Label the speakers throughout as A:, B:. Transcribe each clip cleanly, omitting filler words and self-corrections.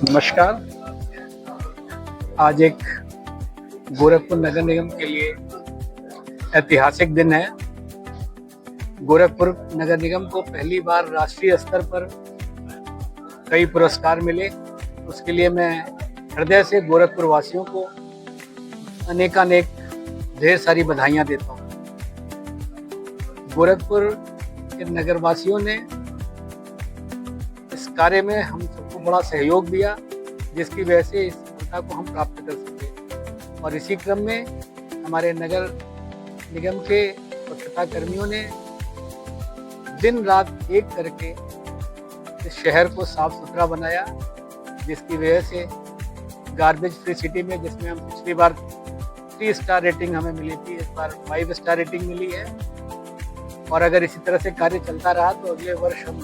A: नमस्कार। आज एक गोरखपुर नगर निगम के लिए ऐतिहासिक दिन है। गोरखपुर नगर निगम को पहली बार राष्ट्रीय स्तर पर कई पुरस्कार मिले। उसके लिए मैं हृदय से गोरखपुर वासियों को अनेकानेक ढेर सारी बधाइयाँ देता हूँ। गोरखपुर के नगर वासियों ने इस कार्य में हम सबको बड़ा सहयोग दिया, जिसकी वजह से इस सफलता को हम प्राप्त कर सके। और इसी क्रम में हमारे नगर निगम के स्वच्छता कर्मियों ने दिन रात एक करके इस शहर को साफ सुथरा बनाया, जिसकी वजह से गार्बेज फ्री सिटी में, जिसमें हम पिछली बार 3 स्टार रेटिंग हमें मिली थी, इस बार 5 स्टार रेटिंग मिली है। और अगर इसी तरह से कार्य चलता रहा तो अगले वर्ष हम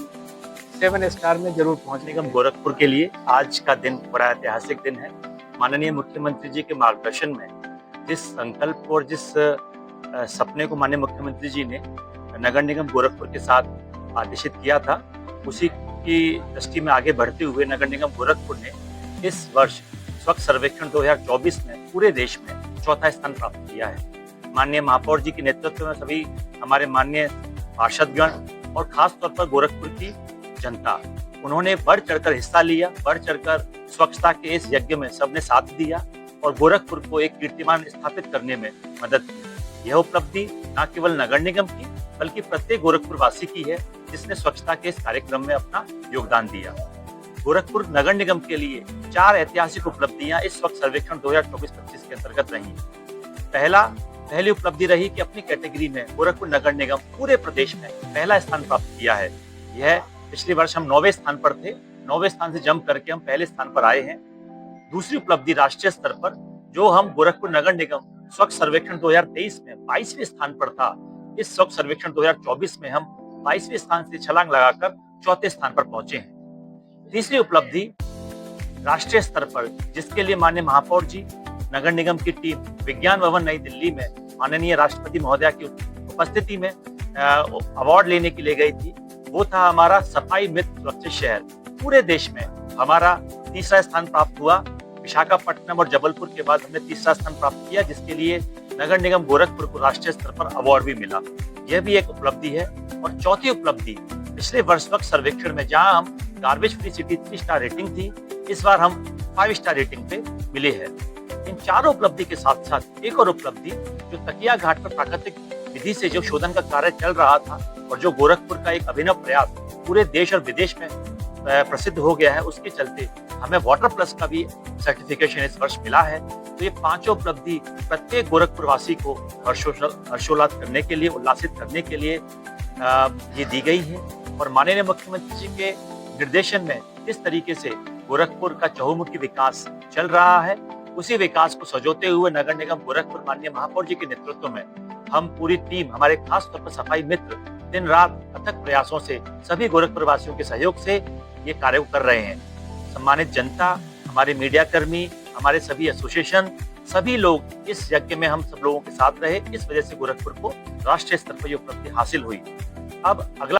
A: 7 स्टार में जरूर पहुंचने।
B: निगम गोरखपुर के लिए आज का दिन बड़ा ऐतिहासिक दिन है। माननीय मुख्यमंत्री जी के मार्गदर्शन में जिस संकल्प और जिस सपने को माननीय मुख्यमंत्री जी ने नगर निगम गोरखपुर के साथ आदेशित किया था, उसी की दृष्टि में आगे बढ़ते हुए नगर निगम गोरखपुर ने इस वर्ष स्वच्छ सर्वेक्षण 2024 में पूरे देश में 4था स्थान प्राप्त किया है। माननीय महापौर जी के नेतृत्व में सभी हमारे माननीय पार्षदगण और खास तौर पर गोरखपुर की जनता, उन्होंने बढ़ चढ़कर हिस्सा लिया। बढ़ चढ़कर स्वच्छता के इस यज्ञ में सबने साथ दिया और गोरखपुर को एक कीर्तिमान स्थापित करने में मदद की। यह उपलब्धि न केवल नगर निगम की बल्कि प्रत्येक गोरखपुर वासी की है, जिसने स्वच्छता के इस कार्यक्रम में अपना योगदान दिया। गोरखपुर नगर निगम के लिए 4 ऐतिहासिक उपलब्धियां इस स्वच्छ सर्वेक्षण 2024-25 के अंतर्गत रही। पहली उपलब्धि रही कि अपनी कैटेगरी में गोरखपुर नगर निगम पूरे प्रदेश में पहला स्थान प्राप्त किया है। यह पिछले वर्ष हम 9वें स्थान पर थे, 9वें स्थान से जंप करके हम पहले स्थान पर आए हैं। दूसरी उपलब्धि राष्ट्रीय स्तर पर जो हम गोरखपुर नगर निगम स्वच्छ सर्वेक्षण 2023 में 22वें स्थान पर था, इस स्वच्छ सर्वेक्षण 2024 में हम 22वें स्थान से छलांग लगाकर 4थे स्थान पर पहुंचे हैं। तीसरी उपलब्धि राष्ट्रीय स्तर पर, जिसके लिए माननीय महापौर जी, नगर निगम की टीम विज्ञान भवन नई दिल्ली में माननीय राष्ट्रपति महोदया की उपस्थिति में अवार्ड लेने के लिए गई थी, वो था हमारा सफाई मित्र सुरक्षित शहर। पूरे देश में हमारा तीसरा स्थान प्राप्त हुआ। विशाखापट्टनम और जबलपुर के बाद हमने तीसरा स्थान प्राप्त किया, जिसके लिए नगर निगम गोरखपुर को राष्ट्रीय स्तर पर अवार्ड भी मिला। यह भी एक उपलब्धि है। और चौथी उपलब्धि, पिछले वर्ष स्वच्छ सर्वेक्षण में जहां हम garbage free city 3 star rating थी, इस बार हम 5 स्टार रेटिंग पे मिले हैं। इन चारों उपलब्धि के साथ साथ एक और उपलब्धि, जो तकिया घाट पर प्राकृतिक विधि से जो शोधन का कार्य चल रहा था और जो गोरखपुर का एक अभिनव प्रयास पूरे देश और विदेश में प्रसिद्ध हो गया है, उसके चलते हमें वाटर प्लस का भी सर्टिफिकेशन इस वर्ष मिला है। तो ये 5 उपलब्धि प्रत्येक गोरखपुर वासी को हर्षोल्लास करने के लिए, उल्लासित करने के लिए ये दी गई है। और माननीय मुख्यमंत्री जी के निर्देशन में जिस तरीके से गोरखपुर का चहुमुखी विकास चल रहा है, उसी विकास को सजोते हुए नगर निगम गोरखपुर माननीय महापौर जी के नेतृत्व में हम पूरी टीम, हमारे खास तौर पर सफाई मित्र, दिन रात अथक प्रयासों से सभी गोरखपुर वासियों के सहयोग से ये कार्य कर रहे हैं। सम्मानित जनता, हमारे मीडिया कर्मी, हमारे सभी एसोसिएशन, सभी लोग इस यज्ञ में हम सब लोगों के साथ रहे। इस वजह से गोरखपुर को राष्ट्रीय स्तर पर ये उपलब्धि हासिल हुई। अब अगला